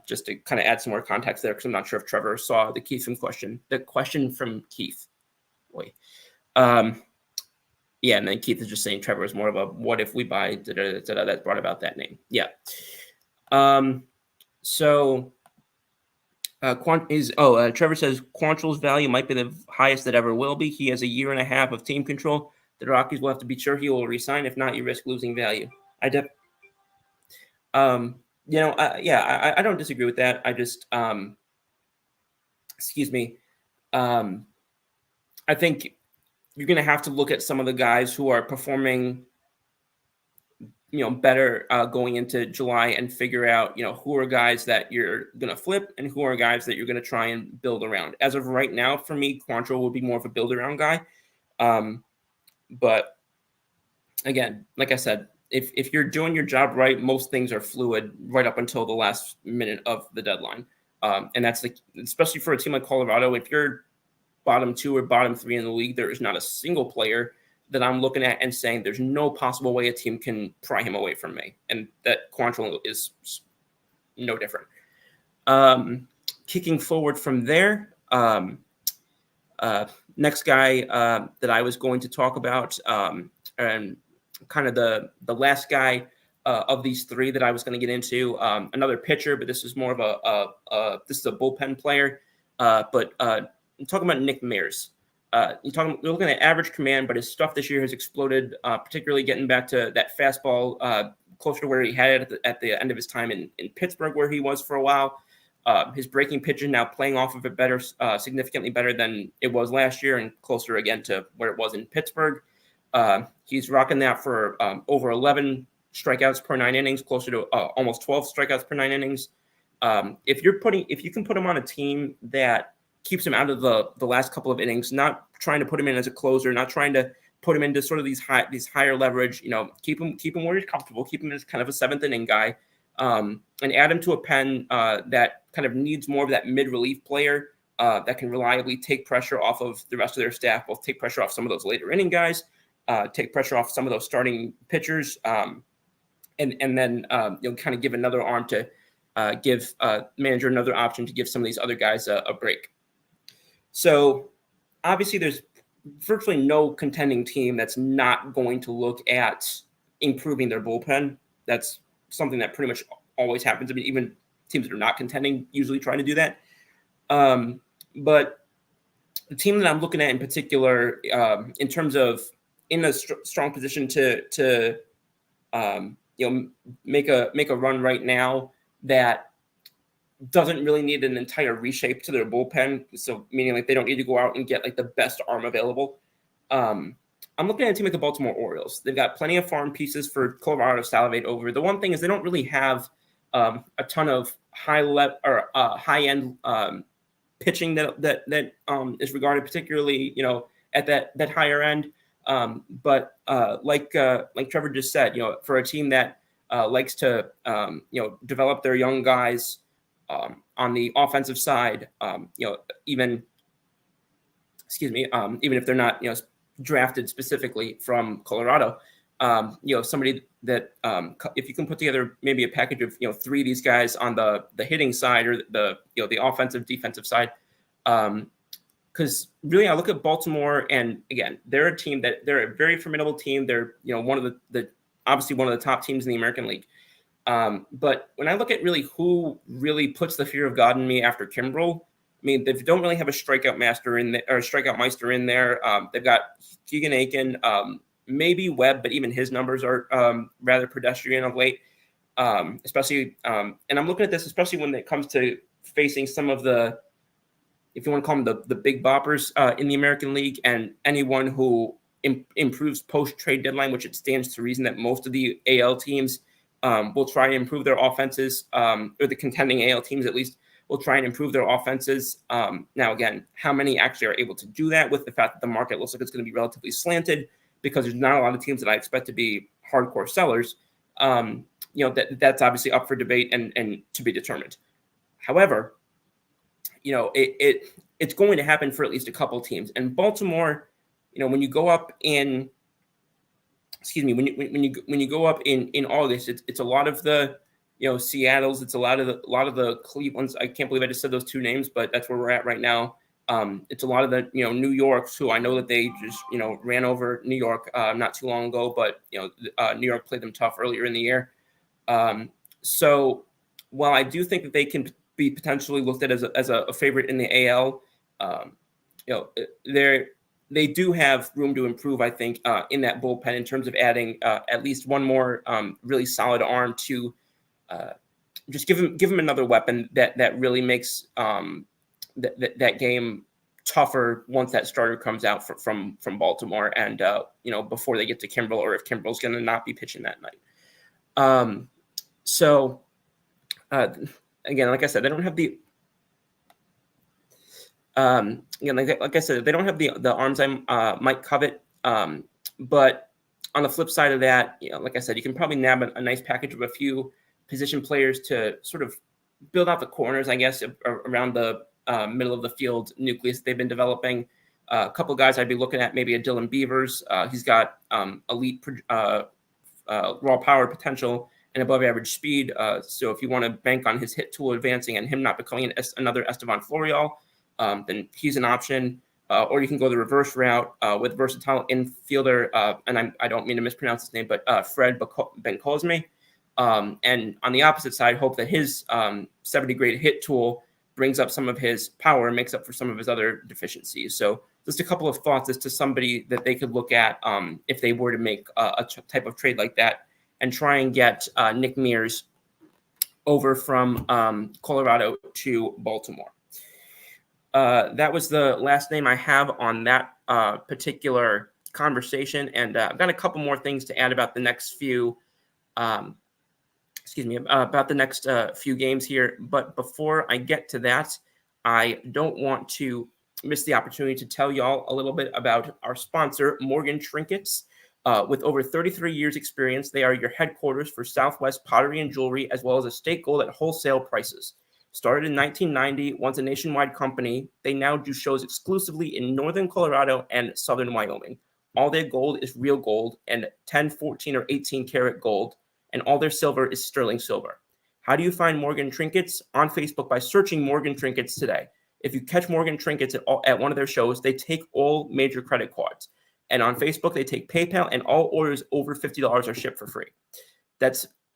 just to kind of add some more context there, because I'm not sure if Trevor saw the question from Keith. Yeah, and then Keith is just saying Trevor is more of a what if we buy that brought about that name. Yeah. Trevor says Quantrill's value might be the highest that ever will be. He has a year and a half of team control. The Rockies will have to be sure he will resign. If not, you risk losing value. I don't disagree with that. I just, I think you're going to have to look at some of the guys who are performing, better going into July and figure out, who are guys that you're going to flip and who are guys that you're going to try and build around. As of right now, for me, Quantrill would be more of a build around guy. But again, like I said, if you're doing your job right, most things are fluid right up until the last minute of the deadline. And that's especially for a team like Colorado, if you're bottom 2 or bottom 3 in the league, there is not a single player that I'm looking at and saying there's no possible way a team can pry him away from me. And that Quantrill is no different. Kicking forward from there, next guy that I was going to talk about, and kind of the last guy of these three that I was going to get into, another pitcher, but this is more of this is a bullpen player. But I'm talking about Nick Mears. You're looking at average command, but his stuff this year has exploded, particularly getting back to that fastball closer to where he had it at the end of his time in Pittsburgh, where he was for a while. His breaking pitch is now playing off of it better, significantly better than it was last year, and closer again to where it was in Pittsburgh. He's rocking that for over 11 strikeouts per 9 innings, closer to almost 12 strikeouts per 9 innings. If you can put him on a team that keeps him out of the last couple of innings, not trying to put him in as a closer, not trying to put him into sort of these higher leverage, keep him where he's comfortable, keep him as kind of a 7th inning guy. and add him to a pen that kind of needs more of that mid-relief player that can reliably take pressure off of the rest of their staff, both take pressure off some of those later inning guys, take pressure off some of those starting pitchers, and then kind of give another arm to give manager another option to give some of these other guys a break. So obviously there's virtually no contending team that's not going to look at improving their bullpen. That's something that pretty much always happens. I mean, even teams that are not contending usually try to do that. But the team that I'm looking at in particular, in terms of in a strong position to make a run right now that doesn't really need an entire reshape to their bullpen. So meaning like they don't need to go out and get like the best arm available. I'm looking at a team like the Baltimore Orioles. They've got plenty of farm pieces for Colorado to salivate over. The one thing is they don't really have a ton of high end pitching that is regarded particularly at that higher end. But like Trevor just said, for a team that likes to develop their young guys on the offensive side, even if they're not drafted specifically from Colorado, somebody that if you can put together maybe a package of three of these guys on the hitting side or the offensive defensive side, because really I look at Baltimore and again they're a team that they're a very formidable team. They're one of the obviously one of the top teams in the American League. But when I look at really who really puts the fear of God in me after Kimbrel, I mean, they don't really have a strikeout master in there or a strikeout meister in there. They've got Keegan Aiken, maybe Webb, but even his numbers are rather pedestrian of late. Especially, and I'm looking at this, especially when it comes to facing some of the, if you want to call them the big boppers in the American League, and anyone who improves post-trade deadline, which it stands to reason that most of the AL teams will try and improve their offenses, or the contending AL teams at least will try and improve their offenses. Now, again, how many actually are able to do that with the fact that the market looks like it's going to be relatively slanted because there's not a lot of teams that I expect to be hardcore sellers. That's obviously up for debate and to be determined. However, it's going to happen for at least a couple teams. And Baltimore, when you go up in, when you go up in August, it's a lot of the Seattle's, it's a lot of the Cleveland's. I can't believe I just said those two names, but that's where we're at right now. It's a lot of the New York's, who I know that they just ran over New York not too long ago, but New York played them tough earlier in the year. So while I do think that they can be potentially looked at as a favorite in the AL, they do have room to improve, I think, in that bullpen in terms of adding at least one more really solid arm to just give him another weapon that really makes that game tougher once that starter comes out from Baltimore and before they get to Kimbrel, or if Kimbrel's going to not be pitching that night. So again, like I said, they don't have the like I said, they don't have the arms I might covet. But on the flip side of that, like I said, you can probably nab a nice package of a few position players to sort of build out the corners, I guess, around the middle of the field nucleus they've been developing. A couple of guys I'd be looking at, maybe a Dylan Beavers. He's got elite raw power potential and above average speed. So if you want to bank on his hit tool advancing and him not becoming another Estevan Florial, then he's an option. Or you can go the reverse route with versatile infielder, and I don't mean to mispronounce his name, but Fred Bencosme. And on the opposite side, hope that his 70-grade hit tool brings up some of his power and makes up for some of his other deficiencies. So just a couple of thoughts as to somebody that they could look at if they were to make a type of trade like that and try and get Nick Mears over from Colorado to Baltimore. That was the last name I have on that particular conversation. And I've got a couple more things to add about the next few, about the next few games here. But before I get to that, I don't want to miss the opportunity to tell y'all a little bit about our sponsor, Morgan Trinkets. With over 33 years experience, they are your headquarters for Southwest Pottery and Jewelry, as well as estate gold at wholesale prices. Started in 1990, once a nationwide company, they now do shows exclusively in northern Colorado and southern Wyoming. All their gold is real gold and 10, 14, or 18 karat gold, and all their silver is sterling silver. How do you find Morgan Trinkets? On Facebook by searching Morgan Trinkets today. If you catch Morgan Trinkets at one of their shows, they take all major credit cards. And on Facebook, they take PayPal, and all orders over $50 are shipped for free.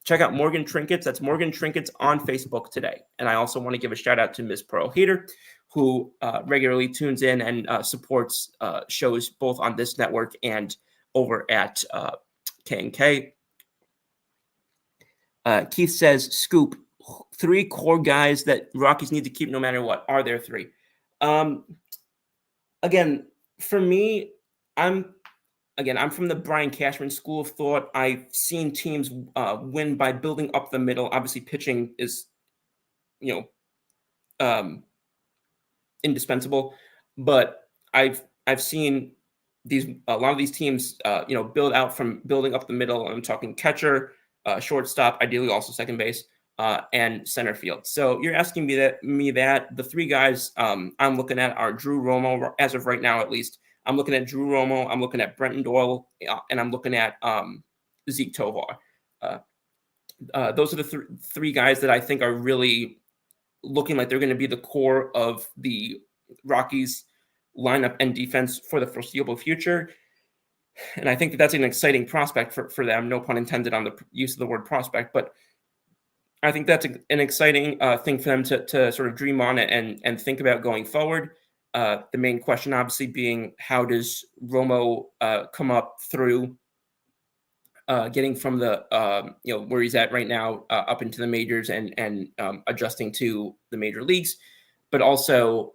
Check out Morgan Trinkets. That's Morgan Trinkets on Facebook today. And I also want to give a shout out to Ms. Pearl Heater, who regularly tunes in and supports shows both on this network and over at K&K. Keith says, Scoop, 3 core guys that Rockies need to keep no matter what. Are there 3? Again, for me, I'm from the Brian Cashman school of thought. I've seen teams win by building up the middle. Obviously, pitching is, indispensable, but I've seen a lot of these teams, build out from building up the middle. I'm talking catcher, shortstop, ideally also second base, and center field. So you're asking me that the 3 guys I'm looking at are Drew Romo, as of right now at least. I'm looking at Drew Romo, I'm looking at Brenton Doyle, and I'm looking at Zeke Tovar. Those are the 3 guys that I think are really looking like they're going to be the core of the Rockies lineup and defense for the foreseeable future. And I think that's an exciting prospect for them. No pun intended on the use of the word prospect, but I think that's an exciting thing for them to sort of dream on and think about going forward. The main question, obviously, being how does Romo come up through getting from the where he's at right now up into the majors and adjusting to the major leagues, but also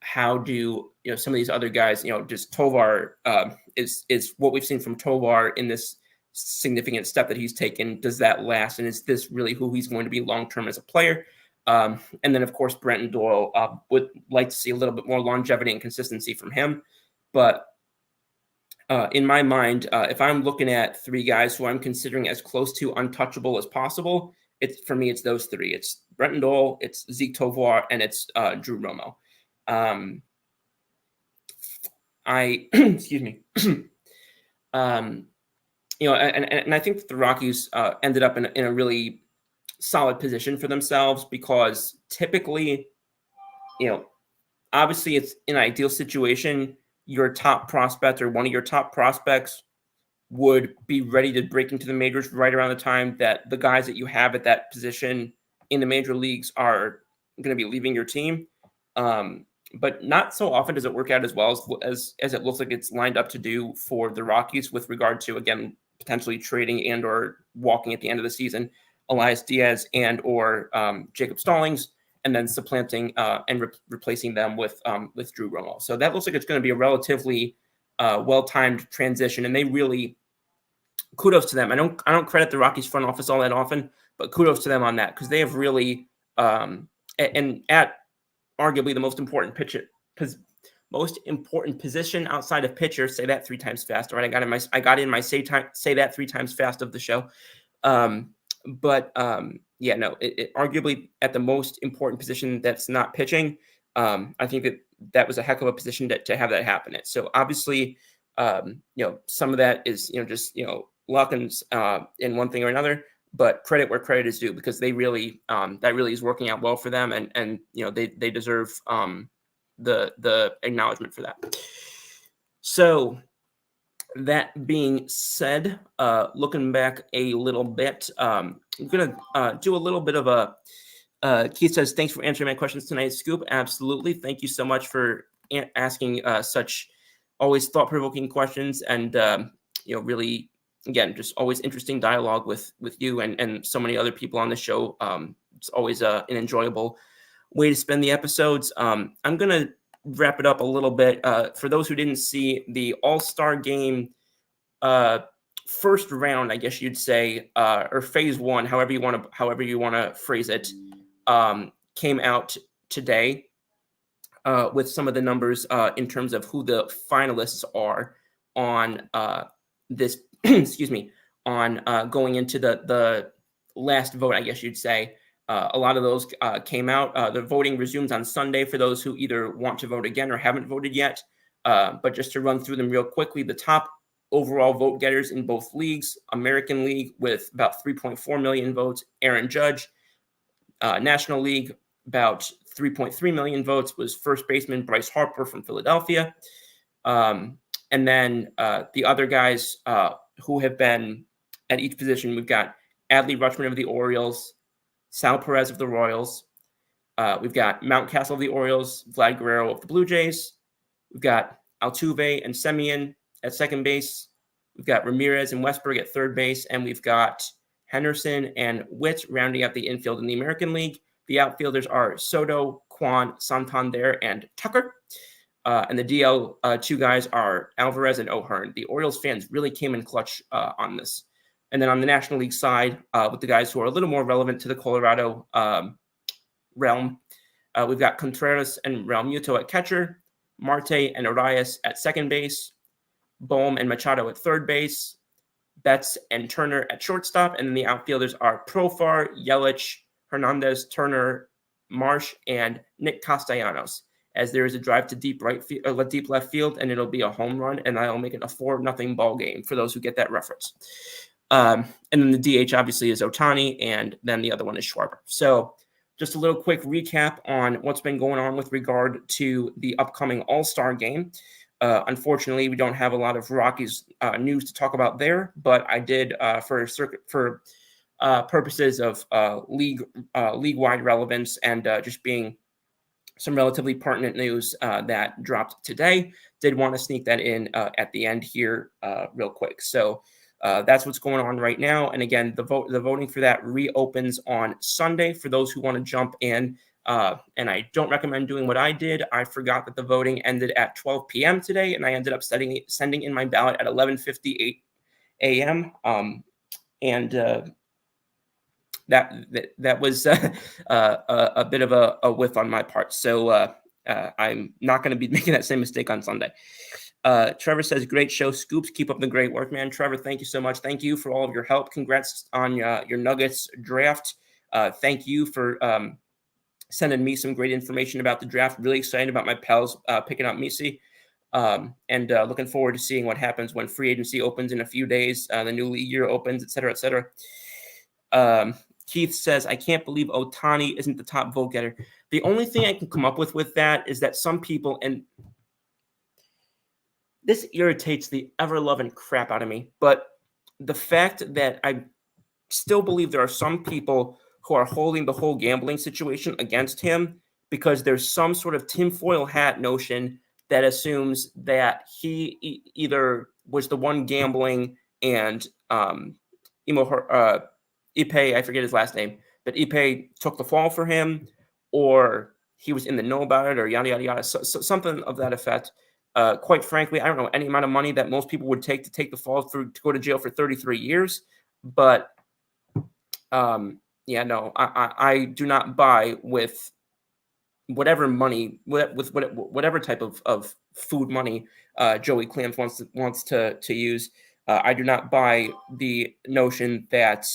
how do some of these other guys, just Tovar is what we've seen from Tovar in this significant step that he's taken. Does that last, and is this really who he's going to be long term as a player? And then, of course, Brenton Doyle, would like to see a little bit more longevity and consistency from him. But in my mind, if I'm looking at 3 guys who I'm considering as close to untouchable as possible, for me, it's those 3. It's Brenton Doyle, it's Zeke Tovar, and it's Drew Romo. Excuse me. And I think that the Rockies ended up in a really solid position for themselves, because typically, obviously it's an ideal situation. Your top prospect or one of your top prospects would be ready to break into the majors right around the time that the guys that you have at that position in the major leagues are going to be leaving your team. But not so often does it work out as well as it looks like it's lined up to do for the Rockies with regard to, again, potentially trading and or walking at the end of the season Elias Diaz and or Jacob Stallings, and then supplanting and replacing them with Drew Romo. So that looks like it's going to be a relatively well-timed transition, and they really, kudos to them. I don't credit the Rockies front office all that often, but kudos to them on that, because they have really and at arguably the most important position outside of pitcher. Say that 3 times fast. All right, I got in my say that 3 times fast of the show. It arguably at the most important position that's not pitching. I think that was a heck of a position to have that happen at. So obviously, some of that is just luck and in one thing or another. But credit where credit is due, because they really that really is working out well for them, and they deserve the acknowledgement for that. So that being said, looking back a little bit, I'm gonna do a little bit of a. Keith says, "Thanks for answering my questions tonight, Scoop." Absolutely, thank you so much for asking such always thought-provoking questions, and really. Again, just always interesting dialogue with you and so many other people on the show. It's always an enjoyable way to spend the episodes. I'm going to wrap it up a little bit. For those who didn't see the All-Star Game first round, I guess you'd say, or phase 1, however you want to phrase it, came out today with some of the numbers in terms of who the finalists are on this excuse me, on going into the last vote, I guess you'd say. A lot of those came out. The voting resumes on Sunday for those who either want to vote again or haven't voted yet. But just to run through them real quickly, the top overall vote getters in both leagues: American League with about 3.4 million votes, Aaron Judge. National League, about 3.3 million votes, was first baseman Bryce Harper from Philadelphia. And then the other guys who have been at each position, we've got Adley Rutschman of the Orioles, Sal Perez of the Royals. We've got Mountcastle of the Orioles, Vlad Guerrero of the Blue Jays. We've got Altuve and Semien at second base. We've got Ramirez and Westberg at third base. And we've got Henderson and Witt rounding out the infield in the American League. The outfielders are Soto, Kwan, Santander, and Tucker. And the DL two guys are Alvarez and O'Hearn. The Orioles fans really came in clutch on this. And then on the National League side, with the guys who are a little more relevant to the Colorado realm, we've got Contreras and Realmuto at catcher, Marte and Arias at second base, Bohm and Machado at third base, Betts and Turner at shortstop, and then the outfielders are Profar, Yelich, Hernandez, Turner, Marsh, and Nick Castellanos. As there is a drive to deep left field, and it'll be a home run, and I'll make it a 4-0 ball game for those who get that reference. And then the DH obviously is Ohtani, and then the other one is Schwarber. So just a little quick recap on what's been going on with regard to the upcoming All-Star game. Unfortunately, we don't have a lot of Rockies news to talk about there, but I did for purposes of league-wide relevance and just being some relatively pertinent news that dropped today. Did want to sneak that in at the end here real quick. So that's what's going on right now. And again, the voting for that reopens on Sunday for those who want to jump in. And I don't recommend doing what I did. I forgot that the voting ended at 12 p.m. today, and I ended up sending in my ballot at 11:58 a.m. That was a bit of a whiff on my part. So I'm not going to be making that same mistake on Sunday. Trevor says, great show, Scoops. Keep up the great work, man. Trevor, thank you so much. Thank you for all of your help. Congrats on your Nuggets draft. Thank you for sending me some great information about the draft. Really excited about my pals picking up Misi. And looking forward to seeing what happens when free agency opens in a few days, the new league year opens, et cetera, et cetera. Keith says, I can't believe Ohtani isn't the top vote getter. The only thing I can come up with that is that some people, and this irritates the ever-loving crap out of me, but the fact that I still believe there are some people who are holding the whole gambling situation against him because there's some sort of tinfoil hat notion that assumes that he either was the one gambling and Ipe, I forget his last name, but Ipe took the fall for him, or he was in the know about it, or yada, yada, yada, so something of that effect. Quite frankly, I don't know any amount of money that most people would take to take the fall through to go to jail for 33 years. But yeah, no, I do not buy with whatever money, with whatever type of food money Joey Clams wants to use. I do not buy the notion that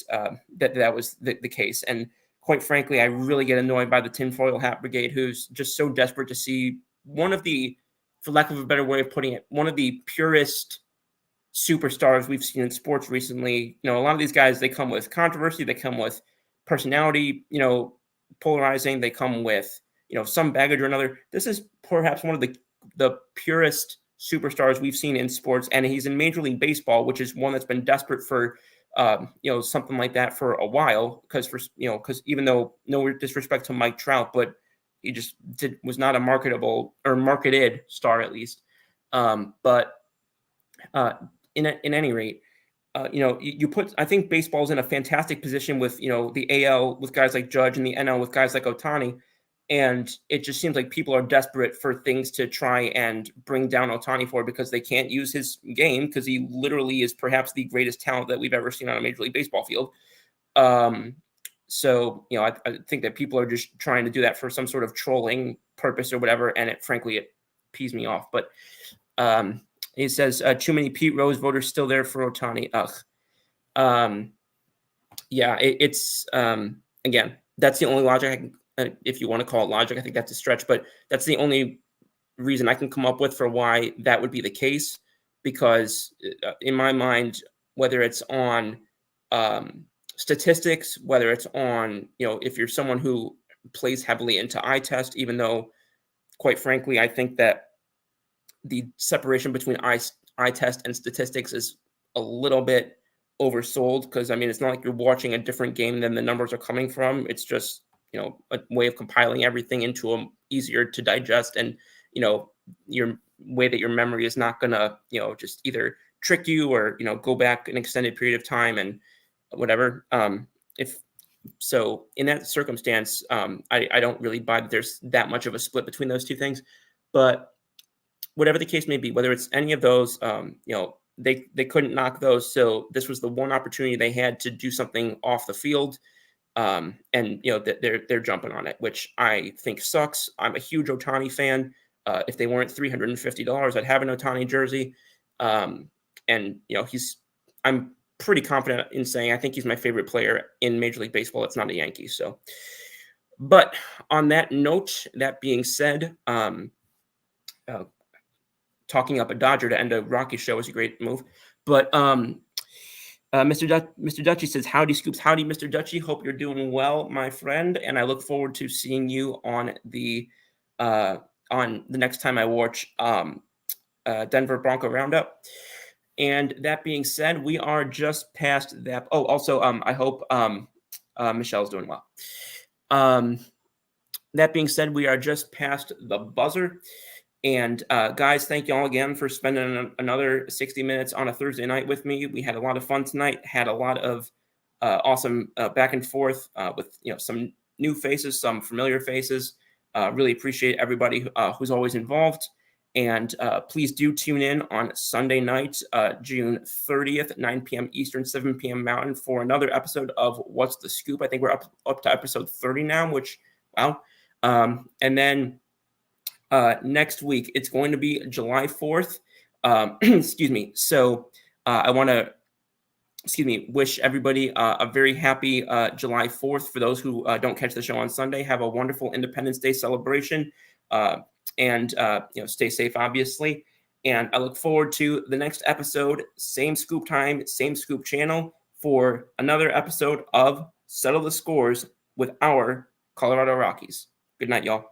that was the case. And quite frankly, I really get annoyed by the tinfoil hat brigade, who's just so desperate to see one of the, for lack of a better way of putting it, one of the purest superstars we've seen in sports recently. You know, a lot of these guys, they come with controversy, they come with personality, you know, polarizing, they come with, you know, some baggage or another. This is perhaps one of the purest superstars we've seen in sports, and he's in Major League Baseball, which is one that's been desperate for you know, something like that for a while, because even though, no disrespect to Mike Trout, but he just was not a marketable or marketed star, at least. But in any rate, you know, I think baseball's in a fantastic position with, you know, the AL with guys like Judge and the NL with guys like Ohtani. And it just seems like people are desperate for things to try and bring down Ohtani for, because they can't use his game, because he literally is perhaps the greatest talent that we've ever seen on a Major League Baseball field. So, you know, I think that people are just trying to do that for some sort of trolling purpose or whatever. And frankly, it pees me off. But He says, too many Pete Rose voters still there for Ohtani. Ugh. Yeah, it's again, that's the only logic I can, if you want to call it logic. I think that's a stretch, but that's the only reason I can come up with for why that would be the case. Because in my mind, whether it's on statistics, whether it's on, if you're someone who plays heavily into eye test, even though, quite frankly, I think that the separation between eye test and statistics is a little bit oversold, because I mean, it's not like you're watching a different game than the numbers are coming from. It's just, a way of compiling everything into a easier to digest, and your way that your memory is not gonna just either trick you or go back an extended period of time and whatever. If so, in that circumstance, I don't really buy that there's that much of a split between those two things. But whatever the case may be, whether it's any of those, they couldn't knock those. So this was the one opportunity they had to do something off the field. And they're jumping on it, which I think sucks. I'm a huge Ohtani fan. If they weren't $350, I'd have an Ohtani jersey. And I'm pretty confident in saying I think he's my favorite player in Major League Baseball. It's not a Yankee. So, but on that note, that being said, talking up a Dodger to end a Rocky show is a great move. But Mr. Dutchy says, howdy, Scoops. Howdy, Mr. Dutchy. Hope you're doing well, my friend. And I look forward to seeing you on the next time I watch Denver Bronco Roundup. And that being said, we are just past that. Oh, also, I hope Michelle's doing well. That being said, we are just past the buzzer. And guys, thank you all again for spending another 60 minutes on a Thursday night with me. We had a lot of fun tonight, had a lot of awesome back and forth with some new faces, some familiar faces. Really appreciate everybody who's always involved. And please do tune in on Sunday night, June 30th, 9 p.m. Eastern, 7 p.m. Mountain, for another episode of What's the Scoop. I think we're up to episode 30 now, which, wow. And then next week, it's going to be July 4th. Excuse me. So I want to, wish everybody a very happy July 4th. For those who don't catch the show on Sunday, have a wonderful Independence Day celebration. And stay safe, obviously. And I look forward to the next episode, same scoop time, same scoop channel, for another episode of Settle the Scores with our Colorado Rockies. Good night, y'all.